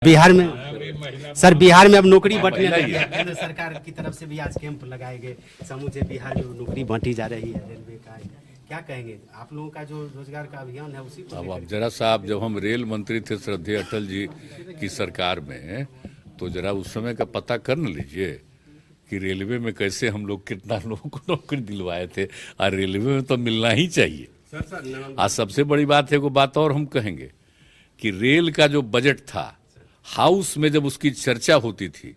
बिहार में सर बिहार में अब नौकरी बंटने लगी है। केंद्र सरकार की तरफ से भी आज कैंप लगाए गए, समूचे बिहार में नौकरी बांटी जा रही है रेलवे का। क्या कहेंगे आप लोगों का जो रोजगार का अभियान है उसी को अब जरा साहब, जब हम रेल मंत्री थे श्रद्धेय अटल जी की सरकार में, तो जरा उस समय का पता कर न लीजिए कि रेलवे में कैसे हम लोग कितना लोगों को नौकरी दिलवाए थे। और रेलवे में तो मिलना ही चाहिए। आज सबसे बड़ी बात है, वो बात और हम कहेंगे कि रेल का जो बजट था, हाउस में जब उसकी चर्चा होती थी,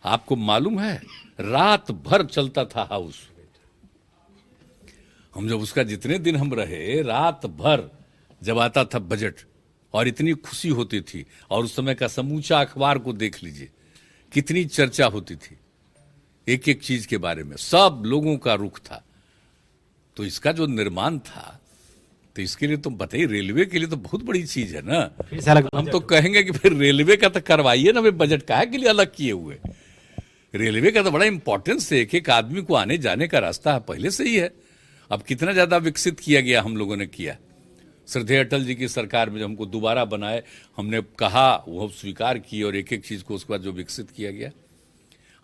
आपको मालूम है रात भर चलता था हाउस। हम जब उसका जितने दिन हम रहे, रात भर जब आता था बजट, और इतनी खुशी होती थी। और उस समय का समूचा अखबार को देख लीजिए, कितनी चर्चा होती थी एक एक चीज के बारे में, सब लोगों का रुख था। तो इसका जो निर्माण था, तो इसके लिए तो बताइए, रेलवे के लिए तो बहुत बड़ी चीज है ना। हम तो कहेंगे कि फिर रेलवे का तो करवाइए ना, बजट काहे के लिए अलग किए हुए। रेलवे का तो बड़ा इंपॉर्टेंस है, एक एक आदमी को आने जाने का रास्ता पहले से ही है। अब कितना ज्यादा विकसित किया गया, हम लोगों ने किया। श्रद्धेय अटल जी की सरकार में जब हमको दोबारा बनाए, हमने कहा, वो स्वीकार की, और एक एक चीज को उसके बाद जो विकसित किया गया।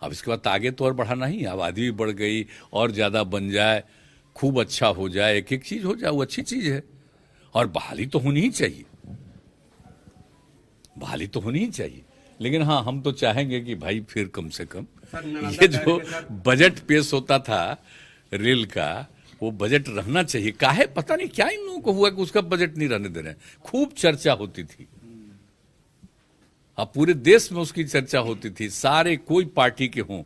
अब इसके बाद आगे तो और बढ़ाना ही, आबादी भी बढ़ गई, और ज्यादा बन जाए, खूब अच्छा हो जाए, एक एक चीज हो जाए, वो अच्छी चीज है। और बहाली तो होनी ही चाहिए, बहाली तो होनी ही चाहिए। लेकिन हाँ, हम तो चाहेंगे कि भाई फिर कम से कम ये जो बजट पेश होता था रेल का, वो बजट रहना चाहिए। काहे पता नहीं क्या इन लोगों को हुआ कि उसका बजट नहीं रहने दे रहे हैं। खूब चर्चा होती थी, अब पूरे देश में उसकी चर्चा होती थी। सारे कोई पार्टी के हों,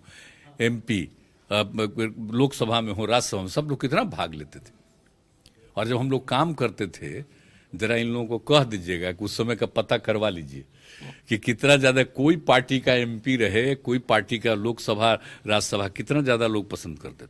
एमपी, लोकसभा में हो, राज्यसभा में, सब लोग कितना भाग लेते थे। और जब हम लोग काम करते थे, जरा इन लोगों को कह दीजिएगा कि उस समय का पता करवा लीजिए कि कितना ज्यादा कोई पार्टी का एमपी रहे, कोई पार्टी का लोकसभा, राज्यसभा, कितना ज्यादा लोग पसंद करते थे।